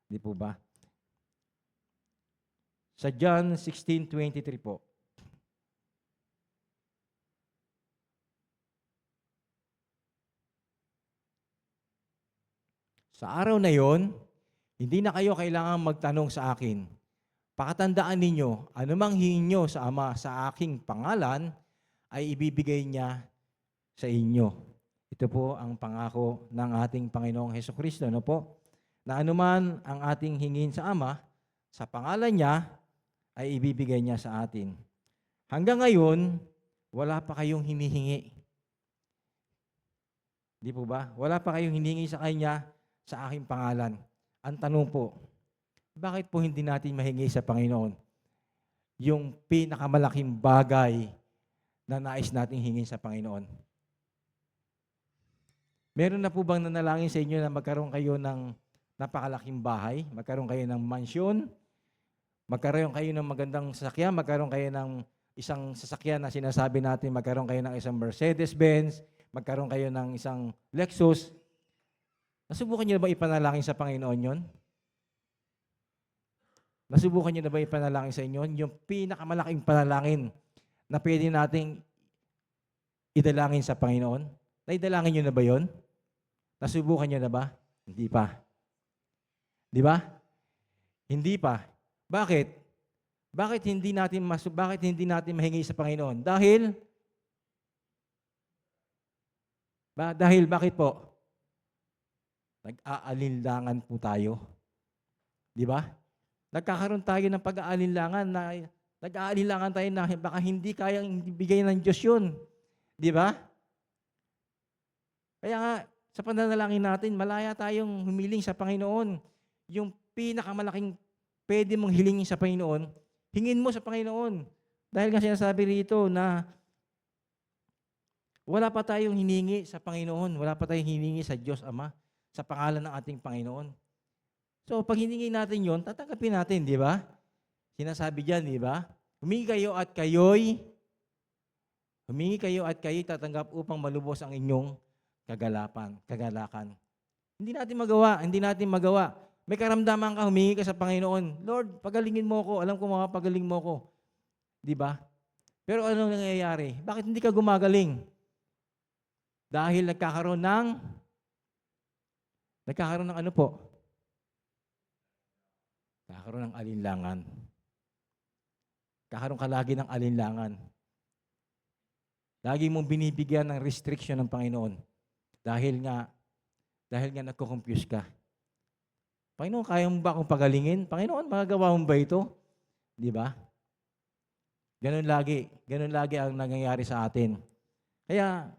Di po ba? Sa John 16:23 po. Sa araw na yon, hindi na kayo kailangang magtanong sa akin. Pakatandaan ninyo, anumang hingin nyo sa Ama sa aking pangalan, ay ibibigay niya sa inyo. Ito po ang pangako ng ating Panginoong Hesukristo, no po? Na anuman ang ating hingin sa Ama, sa pangalan niya, ay ibibigay niya sa atin. Hanggang ngayon, wala pa kayong hinihingi. Di po ba? Wala pa kayong hinihingi sa Kanya sa aking pangalan. Ang tanong po, bakit po hindi natin mahingi sa Panginoon yung pinakamalaking bagay na nais nating hingin sa Panginoon? Meron na po bang nanalangin sa inyo na magkaroon kayo ng napakalaking bahay, magkaroon kayo ng mansyon, magkaroon kayo ng magandang sasakyan, magkaroon kayo ng isang sasakyan na sinasabi natin, magkaroon kayo ng isang Mercedes-Benz, magkaroon kayo ng isang Lexus? Nasubukan niyo na ba ipanalangin sa Panginoon yon? Nasubukan niyo na ba ipanalangin sa inyo? Yung pinakamalaking panalangin na pwede nating idalangin sa Panginoon? Naidalangin niyo na ba yon? Nasubukan niyo na ba? Hindi pa. Di ba? Hindi pa. Bakit? Bakit hindi natin mahingi sa Panginoon? Dahil bakit po? Nag-aalinlangan po tayo. Di ba? Nagkakaroon tayo ng pag-aalinlangan na nag-aalinlangan tayo na baka hindi kayang bigay ng Diyos yun. Di ba? Kaya nga, sa pananalangin natin, malaya tayong humiling sa Panginoon. Yung pinakamalaking pwede mong hilingin sa Panginoon, hingin mo sa Panginoon. Dahil nga sinasabi rito na wala pa tayong hiningi sa Panginoon, wala pa tayong hiningi sa Diyos Ama, sa pangalan ng ating Panginoon. So, pag hiningi natin yon, tatanggapin natin, di ba? Sinasabi diyan, di ba? Humingi kayo at kayo'y tatanggap upang malubos ang inyong kagalakan. Hindi natin magawa. May karamdaman ka, humingi ka sa Panginoon. Lord, pagalingin mo ko. Alam ko makapagaling mo ko. Di ba? Pero ano nangyayari? Bakit hindi ka gumagaling? Dahil nagkakaroon ng ano po? Nagkakaroon ng alinlangan. Kakaroon ka lagi ng alinlangan. Lagi mong binibigyan ng restriction ng Panginoon. Dahil nga nagko-confuse ka. Panginoon, kaya mo ba akong pagalingin? Panginoon, magagawa mo ba ito? Di ba? Ganun lagi ang nangyayari sa atin. Kaya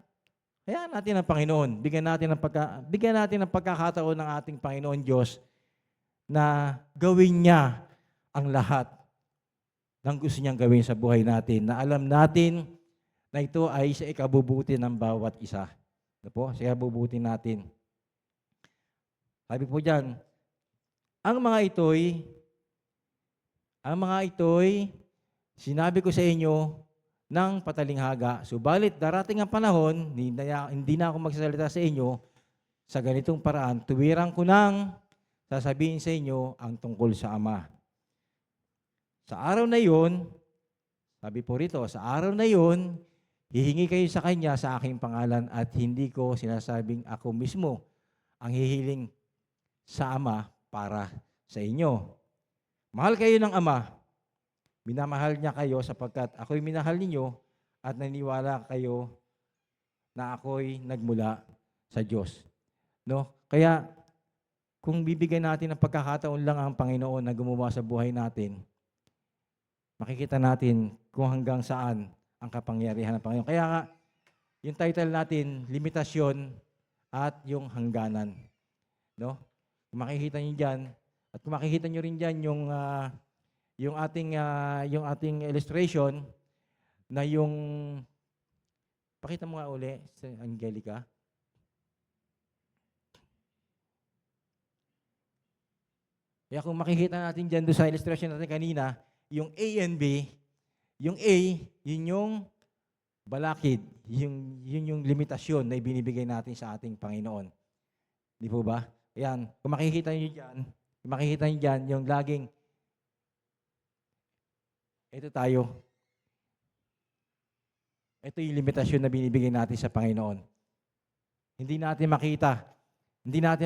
natin ang Panginoon. Bigyan natin ng pagkakataon ng ating Panginoon Diyos na gawin niya ang lahat ng gusto niyang gawin sa buhay natin. Na alam natin na ito ay sa ikabubuti ng bawat isa. Sa ikabubuti natin. Sabi po diyan, ang mga ito'y sinabi ko sa inyo ng patalinghaga, subalit darating ang panahon, hindi na ako magsasalita sa inyo sa ganitong paraan, tuwirang ko nang sasabihin sa inyo ang tungkol sa Ama. Sa araw na yun, sabi po rito, sa araw na yun, hihingi kayo sa Kanya sa aking pangalan at hindi ko sinasabing ako mismo ang hihiling sa Ama para sa inyo. Mahal kayo ng Ama. Minamahal niya kayo sapagkat ako'y minahal ninyo at naniwala kayo na ako'y nagmula sa Diyos. No? Kaya, kung bibigyan natin ng pagkakataon lang ang Panginoon na gumawa sa buhay natin, makikita natin kung hanggang saan ang kapangyarihan ng Panginoon. Kaya nga, yung title natin, limitasyon at yung hangganan. No? Kung makikita niyo diyan, at kung makikita niyo rin diyan yung ating illustration na yung pakita mo nga uli, Angelica. Kaya kung makikita natin diyan doon sa illustration natin kanina, yung A and B, yung A, yun yung balakid, yun yung limitasyon na ibinibigay natin sa ating Panginoon. Di po ba? Ayan, kung makikita niyo diyan, yung laging, ito tayo. Ito yung limitasyon na binibigay natin sa Panginoon. Hindi natin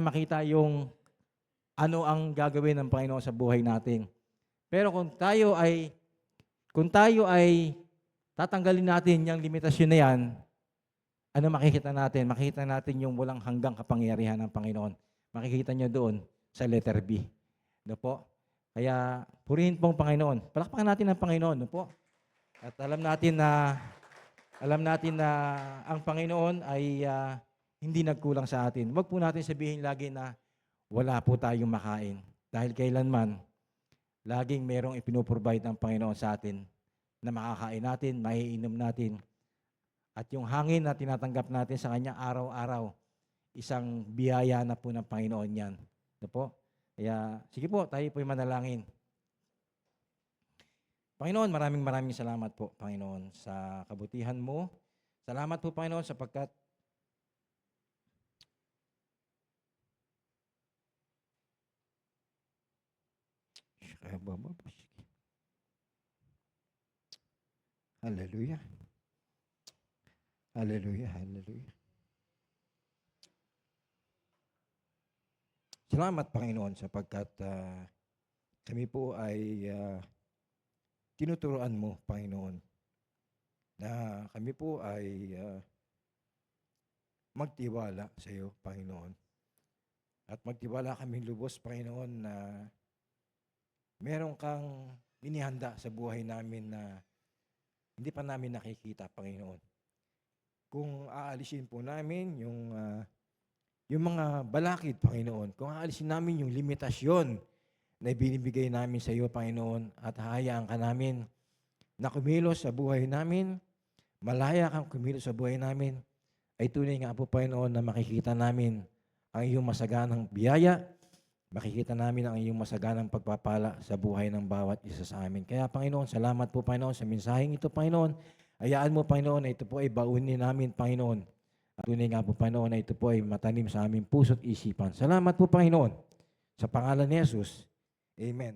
makita yung ano ang gagawin ng Panginoon sa buhay natin. Pero kung tayo ay tatanggalin natin yung limitasyon na yan, ano makikita natin? Makikita natin yung walang hanggang kapangyarihan ng Panginoon. Makikita nyo doon sa letter B. No po? Kaya purihin pong Panginoon. Palakpakan natin ang Panginoon. No po? At alam natin na ang Panginoon ay hindi nagkulang sa atin. Huwag po natin sabihin lagi na wala po tayong makain. Dahil kailanman, laging merong ipinoprovide ng Panginoon sa atin na makakain natin, maiinom natin. At yung hangin na tinatanggap natin sa Kanya araw-araw, isang biyaya na po ng Panginoon yan. Ano po? Kaya, sige po, tayo po'y manalangin. Panginoon, maraming salamat po, Panginoon, sa kabutihan mo. Salamat po, Panginoon, sapagkat Hallelujah. Hallelujah. Hallelujah. Salamat, Panginoon, sapagkat kami po ay tinuturuan mo, Panginoon, na kami po ay magtiwala sa iyo, Panginoon. At magtiwala kami lubos, Panginoon, na meron kang inihanda sa buhay namin na hindi pa namin nakikita, Panginoon. Kung aalisin po namin yung mga balakid, Panginoon, kung aalisin namin yung limitasyon na ibinibigay namin sa iyo, Panginoon, at hahayaan ka namin na kumilos sa buhay namin, malaya kang kumilos sa buhay namin, ay tunay nga po, Panginoon, na makikita namin ang iyong masaganang biyaya, makikita namin ang iyong masaganang pagpapala sa buhay ng bawat isa sa amin. Kaya, Panginoon, salamat po, Panginoon, sa mensaheng ito, Panginoon. Hayaan mo, Panginoon, na ito po ay baunin namin, Panginoon. At tunay nga po, Panginoon, na ito po ay matanim sa aming puso't isipan. Salamat po, Panginoon. Sa pangalan ni Jesus, Amen.